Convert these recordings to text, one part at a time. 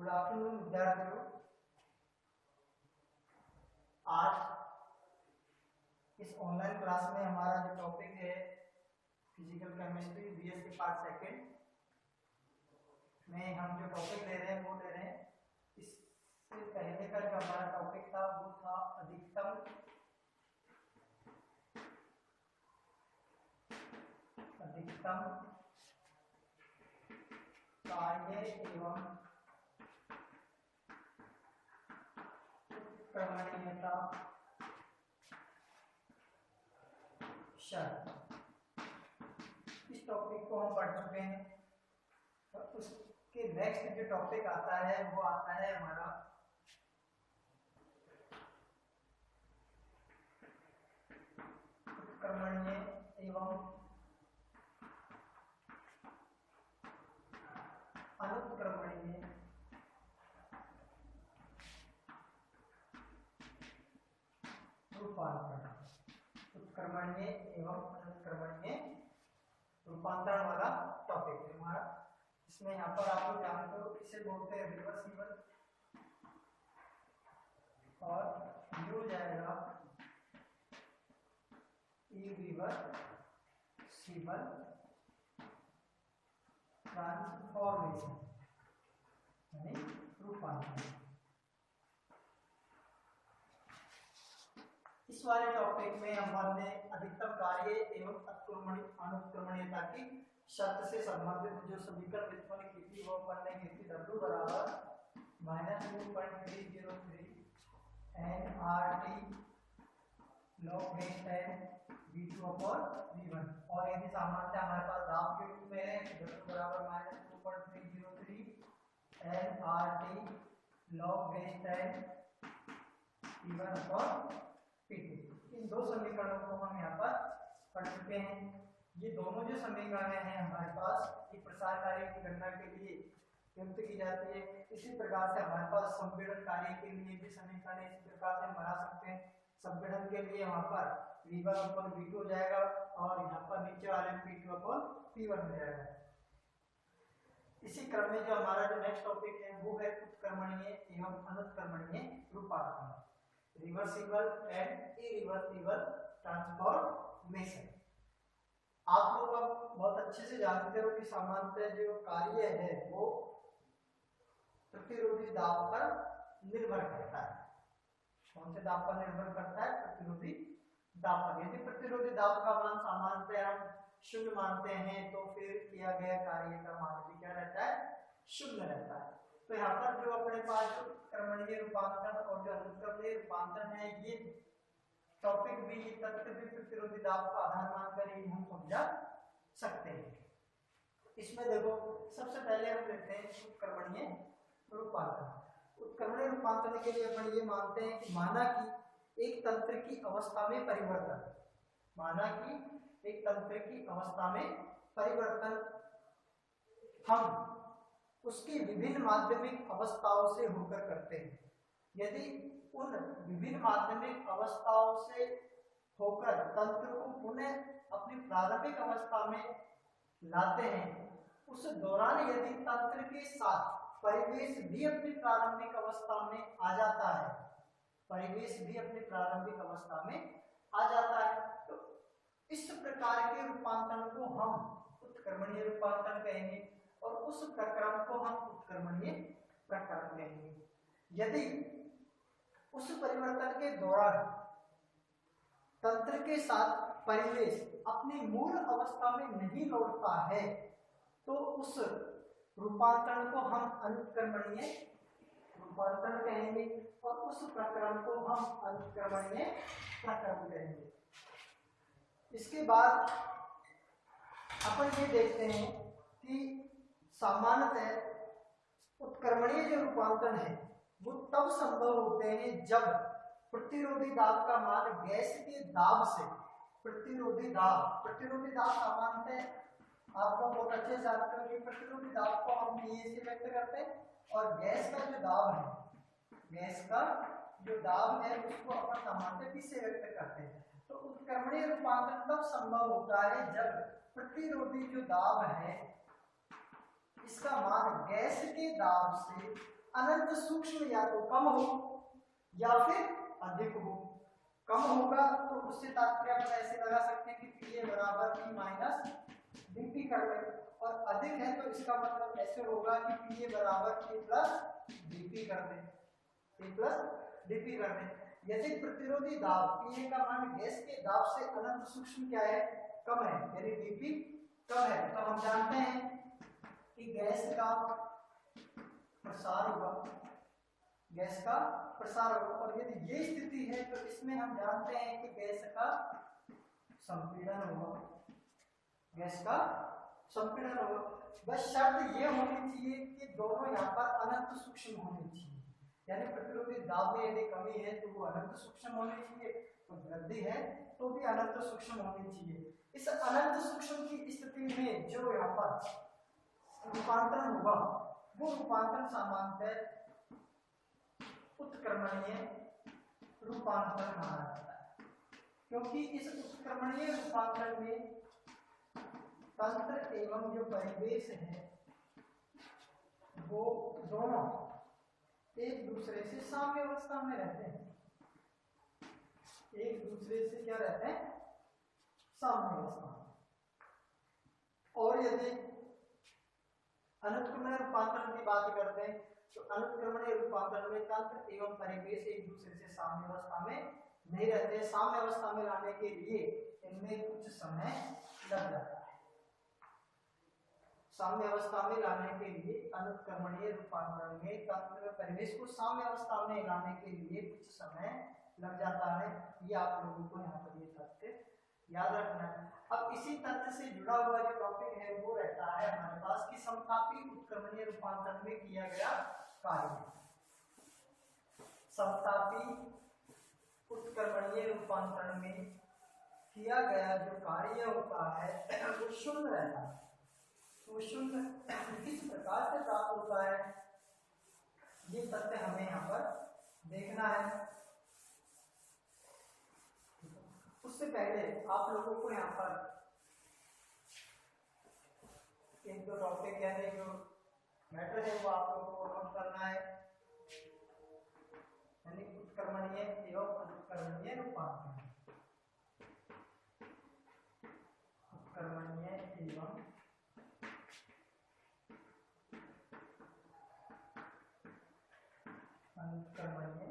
Good afternoon विद्यार्थियों। आज इस ऑनलाइन क्लास में हमारा जो टॉपिक है फिजिकल केमिस्ट्री बीएस के पार्ट सेकंड में हम जो टॉपिक ले रहे हैं वो ले रहे हैं। इससे पहले का जो हमारा टॉपिक था वो था अधिकतम कार्य एवं क्रमणीयता शर्त। इस टॉपिक को हम पढ़ चुके हैं और उसके नेक्स्ट जो टॉपिक आता है वो आता है हमारा उत्क्रमणीय एवं अनुत्क्रमणीय रूपांतरण। उत्क्रमणीय एवं अनुत्क्रमणीय रूपांतरण वाला टॉपिक है हमारा। इसमें यहाँ पर आप लोग जानते हो इसे बोलते हैं रिवर्सिबल और यू जाएगा इरिवर्सिबल ट्रांसफॉर्मेशन यानी रूपांतरण। इस वाले टॉपिक में हमने अधिकतम कार्य एवं अनुत्क्रमणीयता की शर्त से संबंधित जो समीकरण व्युत्पन्न की थी वो पढ़ने की थी। W बराबर -2.303 nRT log base 10 V2/V1 और यदि सामान्य हमारे पास दाब के रूप में है तो W बराबर -2.303 nRT log base 10 V1/P2। इन दो समीकरणों को हम यहाँ पर पढ़ चुके हैं। ये दोनों जो समीकरण हैं हमारे पास एक प्रसार कार्य की गणना के लिए प्रयुक्त की जाती है। इसी प्रकार से हमारे पास संपीड़न कार्य के लिए भी समीकरण इस प्रकार से बना सकते हैं। संपीड़न के लिए वहां पर V1/V2 हो जाएगा और यहाँ पर नीचे वाले P2/P1 हो जाएगा। इसी क्रम में जो हमारा जो नेक्स्ट टॉपिक है वो है उत्क्रमणीय एवं अनुत्क्रमणीय रूपांतरण, रिवर्सिबल एंड इरिवर्सिबल ट्रांसफॉर्मेशन। आप लोग अब बहुत अच्छे से जानते हो कि सामान्यतः जो कार्य है वो प्रतिरोधी दाब पर निर्भर करता है। कौन से दाब पर निर्भर करता है? प्रतिरोधी दाब पर। यदि प्रतिरोधी दाब का मान सामान्यतः हम शून्य मानते हैं तो फिर किया गया कार्य का मान भी क्या रहता है? शून्य रहता है। तो यहाँ पर जो अपने पास जो क्रमणीय रूपांतरण और जो अनुक्रमणीय रूपांतरण है ये टॉपिक भी, ये तथ्य भी प्रतिरोधी दाब का आधार मानकर ही हम समझा सकते हैं। इसमें देखो सबसे पहले हम देखते हैं उत्क्रमणीय रूपांतरण। उत्क्रमणीय रूपांतरण के लिए अपन ये मानते हैं कि माना कि एक तंत्र की अवस्था में परिवर्तन, माना कि एक तंत्र की अवस्था में परिवर्तन हम उसकी विभिन्न माध्यमिक अवस्थाओं से होकर करते हैं। यदि उन विभिन्न माध्यमिक अवस्थाओं से होकर तंत्र को पुनः अपनी प्रारंभिक अवस्था में लाते हैं, उस दौरान यदि तंत्र के साथ परिवेश भी अपनी प्रारंभिक अवस्था में आ जाता है, परिवेश भी अपनी प्रारंभिक अवस्था में आ जाता है, तो इस प्रकार के रूपांतरण को हम उत्क्रमणीय रूपांतरण कहेंगे और उस प्रक्रम को हम उत्क्रमणीय प्रक्रम कहेंगे। यदि उस परिवर्तन के दौरान तंत्र के साथ परिवेश अपनी मूल अवस्था में नहीं लौटता है तो उस रूपांतरण को हम अनुत्क्रमणीय रूपांतरण कहेंगे और उस प्रक्रम को हम अनुत्क्रमणीय प्रक्रम कहेंगे। इसके बाद अपन ये देखते हैं कि सामान्यतः उत्क्रमणीय जो रूपांतरण है वो तब संभव होते हैं जब प्रतिरोधी दाब का मान गैस के दाब से, प्रतिरोधी दाब सामान्यतः आप लोग बहुत अच्छे से जानते हो कि प्रतिरोधी दाब को हम PA से व्यक्त करते हैं और गैस का जो दाब है, गैस का जो दाब है उसको अपन सामान्यतः P से व्यक्त करते हैं। तो उत्क्रमणीय रूपांतरण तब संभव होता है जब प्रतिरोधी जो दाब है इसका मान गैस के दाब से अनंत सूक्ष्म या तो कम हो या फिर अधिक हो। कम होगा तो उससे तात्पर्य हम ऐसे लगा सकते हैं कि P बराबर P माइनस dP कर ले, और अधिक है तो इसका मतलब ऐसे होगा कि P बराबर P प्लस dP कर दे, P प्लस dP कर दे। यदि प्रतिरोधी दाब Pa का मान गैस के दाब से अनंत सूक्ष्म क्या है, कम है, यानी dP कम है, तो हम जानते हैं कि गैस का प्रसार होगा, गैस का प्रसार होगा। और यदि ये स्थिति है तो इसमें हम जानते हैं कि गैस का संपीड़न होगा, गैस का संपीड़न होगा। बस शर्त ये होनी चाहिए कि दोनों यहाँ पर अनंत सूक्ष्म होने चाहिए, यानी प्रतिरोधी दाब में यदि कमी है तो वो अनंत सूक्ष्म होनी चाहिए, तो वृद्धि है तो भी अनंत सूक्ष्म होनी चाहिए। इस अनंत सूक्ष्म की स्थिति में जो यहाँ पर रूपांतरण होगा वो रूपांतरण सामान्यतः उत्क्रमणीय रूपांतरण माना जाता है, क्योंकि इस उत्क्रमणीय रूपांतरण में तंत्र एवं जो परिवेश है वो दोनों एक दूसरे से साम्य अवस्था में रहते हैं, एक दूसरे से क्या रहते हैं, साम्य अवस्था में। और यदि अनुत्क्रमणीय रूपांतरण की बात करते हैं तो अनुत्क्रमणीय रूपांतरण में तंत्र एवं परिवेश एक दूसरे से साम्य अवस्था में नहीं रहते। साम्य अवस्था में लाने के लिए इनमें कुछ समय लग जाता है, साम्य अवस्था में लाने के लिए अनुत्क्रमणीय रूपांतरण में तंत्र परिवेश को साम्य अवस्था में लाने के लिए कुछ समय लग जाता है। ये आप लोगों को यहाँ पर ये तथ्य याद रखना है। अब इसी तथ्य से जुड़ा हुआ जो टॉपिक है वो रहता है हमारे पास कि समतापी उत्क्रमणीय रूपांतरण में किया गया कार्य। समतापी उत्क्रमणीय रूपांतरण में किया गया जो कार्य होता है वो शून्य रहता है। तो शून्य किस प्रकार से प्राप्त होता है ये तथ्य हमें यहाँ पर देखना है। उससे पहले आप लोगों को यहाँ पर एक दो टॉपिक यानी जो मैटर है वो आप लोगों को नोट करना है, यानी उत्क्रमणीय एवं अनुत्क्रमणीय रूपांतरण। उत्क्रमणीय एवं अनुत्क्रमणीय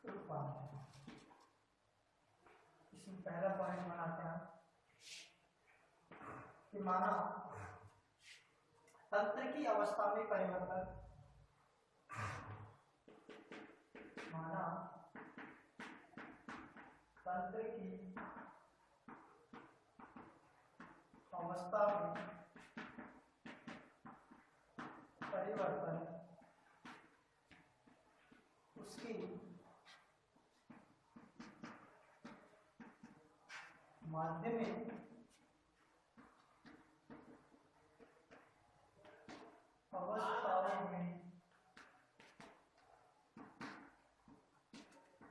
रूपांतरण। इसमें पहला पॉइंट बनाते हैं कि माना तंत्र की अवस्था में परिवर्तन, माना तंत्र की अवस्था में परिवर्तन उसकी माध्यमिक अवस्थाओं में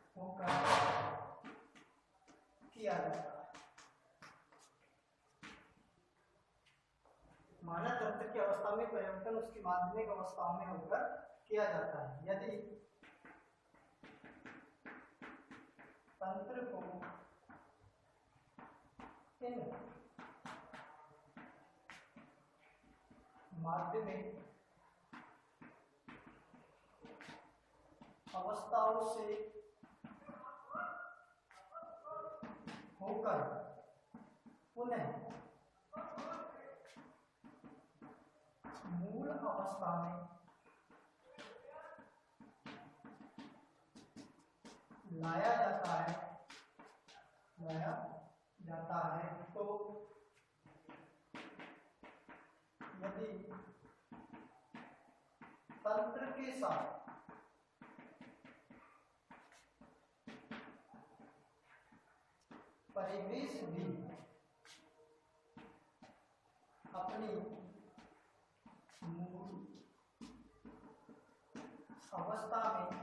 होकर किया जाता है। माना तंत्र की अवस्था में परिवर्तन उसकी माध्यमिक अवस्थाओं में होकर किया जाता है। यदि तंत्र को इन माध्यमिक अवस्थाओं से होकर पुनः मूल अवस्था में लाया जाता है, तो यदि तंत्र के साथ परिवेश भी अपनी मूल अवस्था में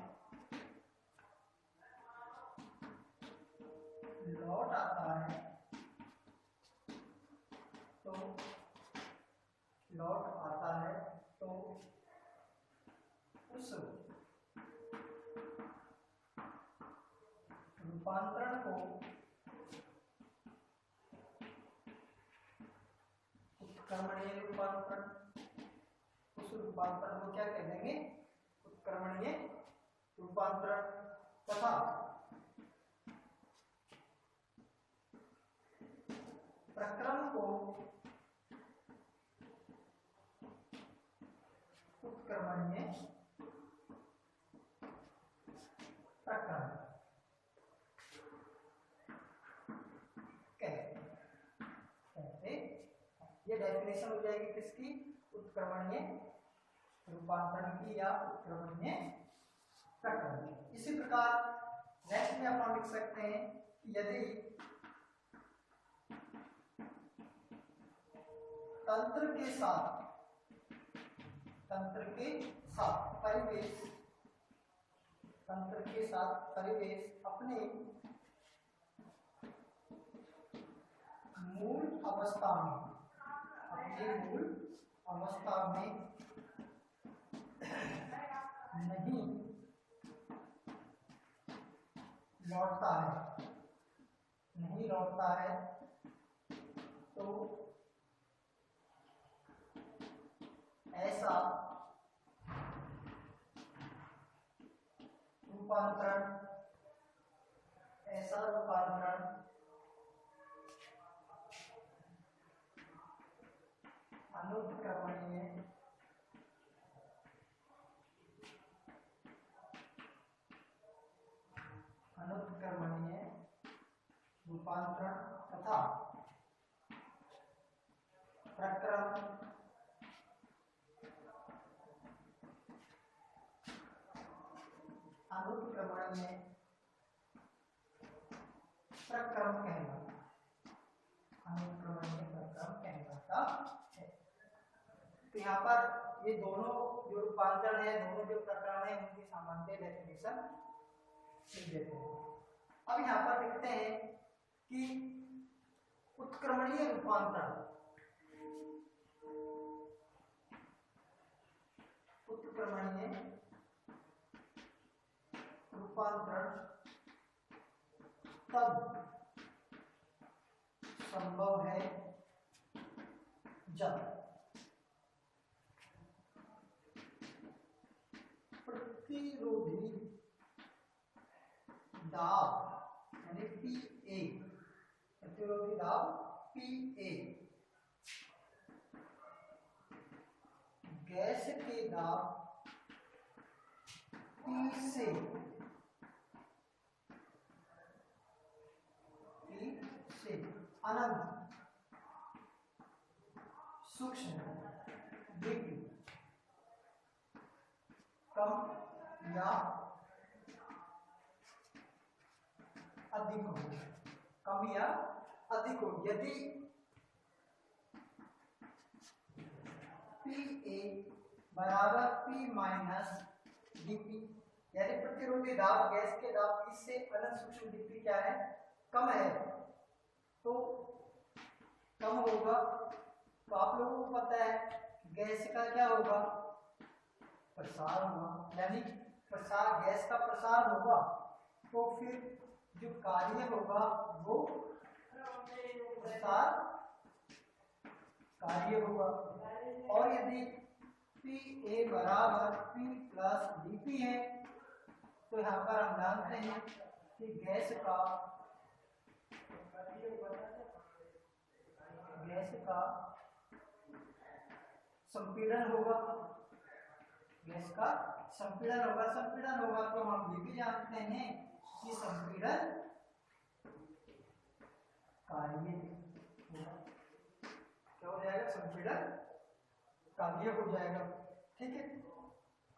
लौट आता है, तो उस रूपांतरण को उत्क्रमणीय रूपांतरण, उस रूपांतरण को क्या कह देंगे? उत्क्रमणीय रूपांतरण। तथा प्रक्रम को उत्क्रमणीय प्रक्रम कहते। ये डेफिनेशन हो जाएगी किसकी? उत्क्रमणीय रूपांतरण की या उत्क्रमणीय प्रक्रम की। इसी प्रकार नेक्स्ट में अपन लिख सकते हैं कि यदि तंत्र के साथ परिवेश अपने मूल अवस्था में नहीं लौटता है तो ऐसा रूपांतरण अनुत्क्रमणीय रूपांतरण तथा प्रक्रम अनुत्क्रमणीय प्रक्रम कहलाता है। तो यहाँ पर ये दोनों जो रूपांतरण है, दोनों जो प्रक्रम है, उनकी सामान्य डेफिनेशन लिख देते हैं। अब यहाँ पर लिखते हैं कि उत्क्रमणीय रूपांतरण तब संभव है जब प्रतिरोधी दाब यानी PA, प्रतिरोधी दाब PA गैस के दाब P से अनंत सूक्ष्म dP कम या अधिक हो, यदि PA बराबर P माइनस dP, यानी प्रतिरोधी दाब गैस के दाब P से अनंत सूक्ष्म dP क्या है? कम है। तो कम होगा तो आप लोगों को पता है गैस का क्या होगा? प्रसार होगा, यानी प्रसार, गैस का प्रसार होगा। तो फिर जो कार्य होगा वो प्रसार कार्य होगा। और यदि PA बराबर P प्लस dP है तो यहाँ पर हम जानते हैं कि गैस का संपीड़न होगा, संपीड़न होगा तो हम ये भी जानते हैं कि संपीड़न कार्य होगा। क्या हो जाएगा? संपीड़न कार्य हो जाएगा। ठीक है।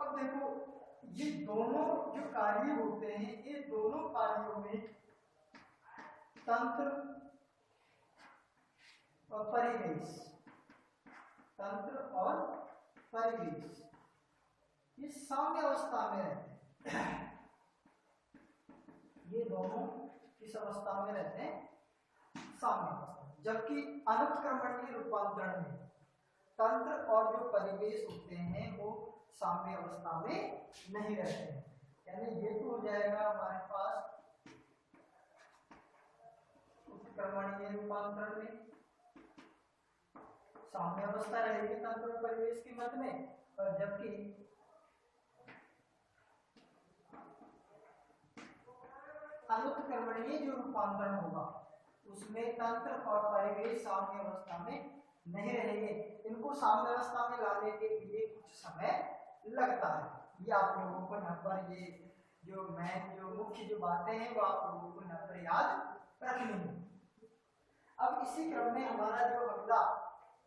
अब देखो ये दोनों जो कार्य होते हैं, ये दोनों कार्यों में तंत्र और परिवेश ये साम्य अवस्था में रहते हैं। ये दोनों किस अवस्था में रहते हैं? साम्य अवस्था। जबकि अनुत्क्रमणीय रूपांतरण में तंत्र और जो परिवेश होते हैं वो साम्य अवस्था में नहीं रहते हैं। यानी ये तो हो जाएगा हमारे पास उत्क्रमणीय रूपांतरण में साम्य अवस्था रहेगी तंत्र और परिवेश के मध्य में, और जबकि अनुत्क्रमणीय जो रूपांतरण होगा उसमें तंत्र और परिवेश साम्य अवस्था में नहीं रहेंगे। इनको साम्य अवस्था में लाने के लिए कुछ समय लगता है। ये आप लोगों को यहाँ पर ये जो मुख्य जो बातें हैं वो आप लोगों को यहाँ पर याद रखनी है। अब इसी क्रम में हमारा जो अगला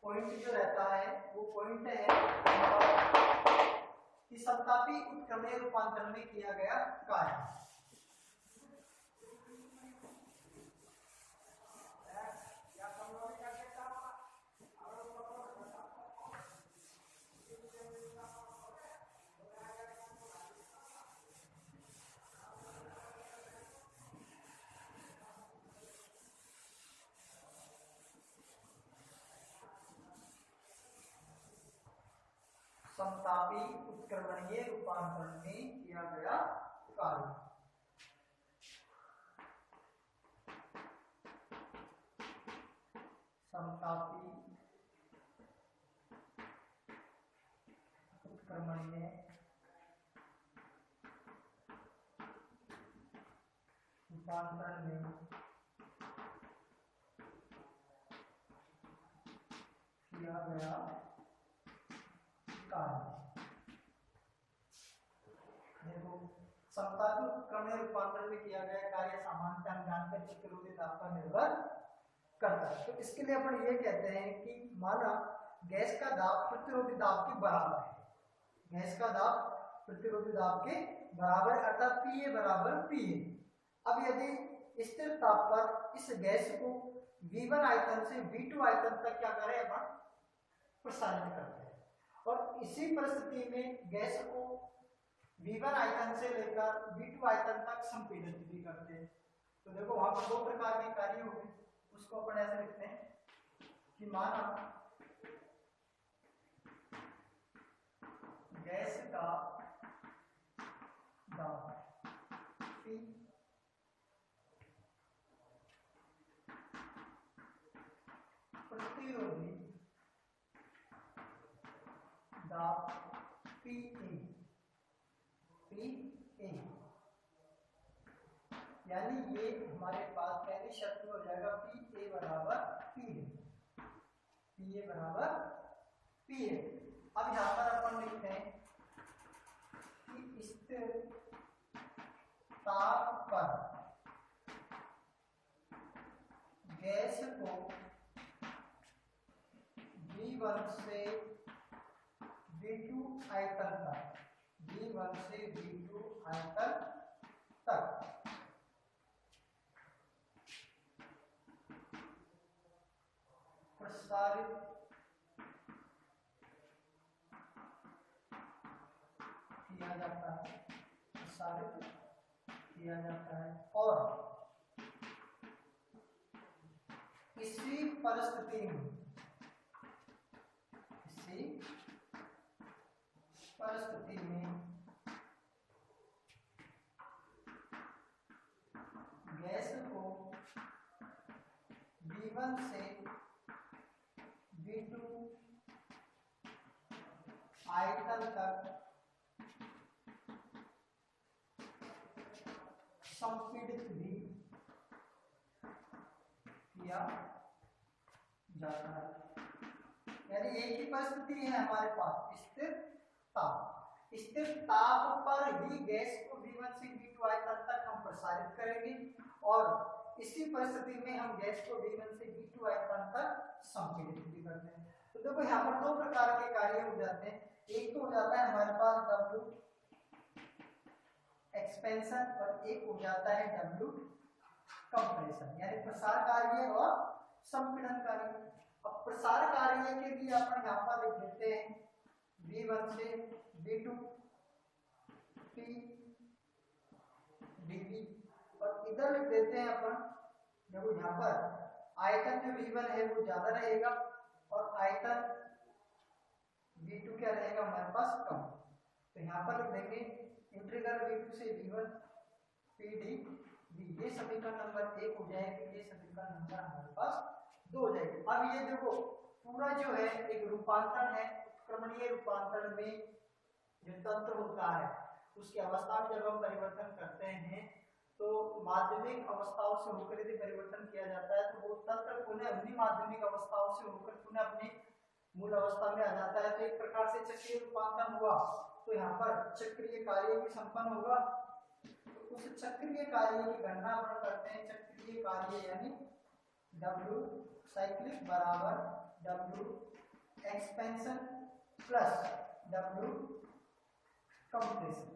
पॉइंट जो रहता है वो पॉइंट है कि समतापी उत्क्रमणीय रूपांतरण में किया गया कार्य। समतापी उत्क्रमणीय रूपांतरण में किया गया कार्य। समतापी उत्क्रमणीय रूपांतरण में किया गया देखो समतापी उत्क्रमणीय रूपांतरण में किया गया कार्य सामान्यतः हम जानते हैं प्रतिरोधी दाब पर निर्भर करता है। तो इसके लिए अपन ये कहते हैं कि माना गैस का दाब प्रतिरोधी दाब के बराबर है। गैस का दाब प्रतिरोधी दाब के बराबर है, अर्थात PA बराबर PA। अब यदि स्थिर ताप पर इस गैस को V1 आयतन से V2 आयतन तक क्या करें अपन प्रसारित करते हैं, और इसी परिस्थिति में गैस को V1 आयतन से लेकर V2 आयतन तक संपीड़ित भी करते हैं। तो देखो वहां पर दो प्रकार के कार्य होंगे, उसको अपन ऐसे लिखते हैं कि माना गैस का दाब P प्रतिरोधी दाब PA यानी ये हमारे पास पहली शर्त में हो जाएगा PA बराबर PA, PA बराबर PA। अब यहाँ पर अपन लिखते हैं कि स्थिर ताप पर गैस को V1 से V2 आयतन तक, V1 से V2 आयतन तक प्रसारित किया जाता है, प्रसारित किया जाता है, और इसी परिस्थिति में गैस को V1 से V2 आयतन तक संपीड़ित भी किया जाता है। यानी एक ही परिस्थिति है हमारे पास, स्थिर ताप। स्थिर ताप पर ही गैस को V1 से V2 आयतन तक हम प्रसारित करेंगे, और इसी परिस्थिति में हम गैस को V1 से V2 आयतन तक संपीड़ित भी करते हैं। तो देखो यहाँ पर दो प्रकार के कार्य हो जाते हैं। एक तो हो जाता है हमारे पास W एक्सपेंशन, और एक हो जाता है W कंप्रेशन, यानी प्रसार कार्य और संपीड़न कार्य। अब प्रसार कार्य के लिए अपन यहाँ पर लिख देते हैं V1 से V2 T dV, और इधर लिख देते हैं अपन, देखो यहाँ पर आयतन जो V1 है वो ज्यादा रहेगा और आयतन V2 क्या रहेगा हमारे पास कम। तो यहाँ पर लिख देंगे इंटीग्रल v2 से v1 pd v, ये समीकरण नंबर 1 हो जाएगी, ये समीकरण नंबर हमारे पास 2 हो जाएगी। अब ये देखो पूरा जो है एक रूपांतरण है, उत्क्रमणीय रूपांतरण में जो तंत्र होता है उसकी अवस्था में जब हम परिवर्तन करते हैं तो माध्यमिक अवस्थाओं से होकर यदि परिवर्तन किया जाता है तो वो तंत्र पुनः उन्हीं माध्यमिक अवस्थाओं से होकर पुनः अपने मूल अवस्था में आ जाता है। तो एक प्रकार से चक्रीय रूपांतरण हुआ, तो यहाँ पर चक्रीय कार्य भी संपन्न होगा। तो उस चक्रीय कार्य की गणना हम करते हैं। चक्रीय कार्य यानी W साइक्लिक बराबर W expansion plus W compression.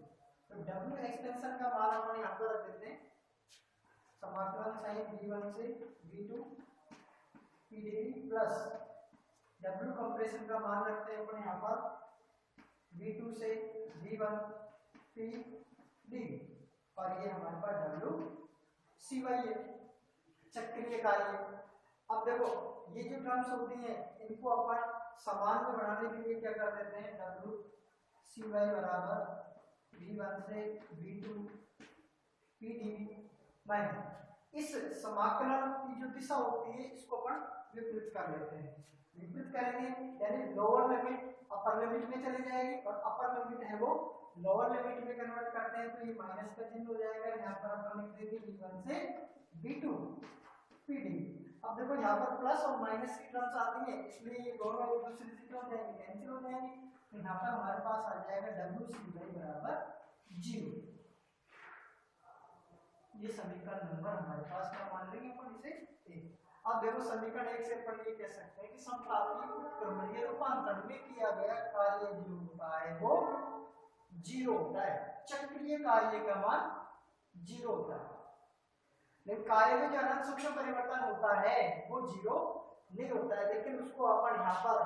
तो W एक्सपेंशन का मान हम यहाँ पर रख देते हैं, समाकलन साइन v1 से v2 pdv plus W compression का मान रखते हैं अपन यहाँ पर v2 से v1 pdv, और ये हमारे पास W cy है, चक्रीय कार्य। अब देखो ये जो टर्म्स होती हैं इनको अपन समान में बढ़ाने के लिए क्या कर देते हैं, W cy बराबर v1 से v2 pdv माइनस इस समाकलन की जो दिशा होती है इसको अपन विपरीत कर लेते हैं। विपरीत करेंगे यानी लोअर लिमिट अपर लिमिट में चली जाएगी और अपर लिमिट है वो लोअर लिमिट में कन्वर्ट करते हैं तो ये माइनस का चिन्ह हो जाएगा। यहाँ पर अपन लिख देंगे v1 से v2 pdv। अब देखो यहाँ पर प्लस और माइनस की टर्म्स आती है इसलिए ये दोनों एक दूसरे से क्या हो जाएंगे, कैंसिल हो जाएंगे। तो यहाँ पर हमारे पास आ जाएगा W cy बराबर 0। ये समीकरण नंबर हमारे पास क्या मान लेंगे अपन इसे 1। अब देखो समीकरण 1 से अपन ये कह सकते हैं कि समतापी उत्क्रमणीय रूपांतरण में किया गया कार्य जो होता है वो 0 होता है, चक्रीय कार्य का मान 0 होता है। लेकिन कार्य में जो अनंत सूक्ष्म परिवर्तन होता है वो 0 नहीं होता है, लेकिन उसको अपन यहाँ पर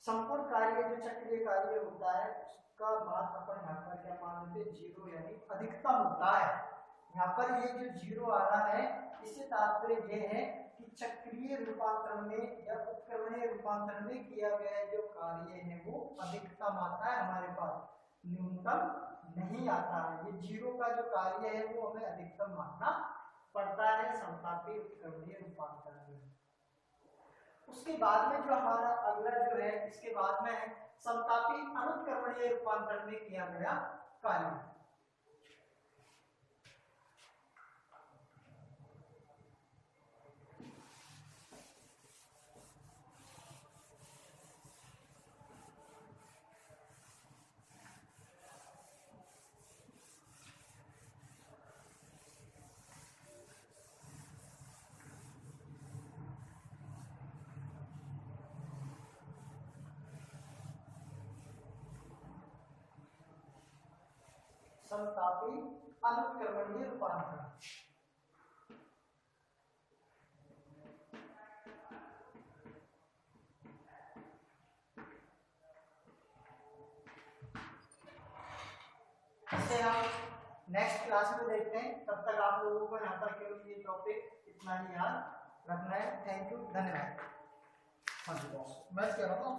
संपूर्ण कार्य जो चक्रीय कार्य होता है उसका मान अपन यहाँ पर क्या मान लेते हैं 0, यानी अधिकतम होता है। यहाँ पर ये जो 0 आ रहा है इससे तात्पर्य ये है कि चक्रीय रूपांतरण में या उत्क्रमणीय रूपांतरण में किया गया जो कार्य है वो अधिकतम आता है, हमारे पास न्यूनतम नहीं आता है। ये 0 का जो कार्य है वो हमें अधिकतम मानना पड़ता है समतापी उत्क्रमणीय रूपांतरण में। उसके बाद में जो हमारा अगला जो है इसके बाद में समतापी अनुत्क्रमणीय रूपांतरण में किया गया कार्य। समतापी अनुत्क्रमणीय रूपांतरण। इसे हम नेक्स्ट क्लास में देखते हैं, तब तक आप लोगों को यहाँ पर केवल ये टॉपिक इतना ही याद रखना है। थैंक यू, धन्यवाद। हाँ जी बॉस, मैं कह रहा था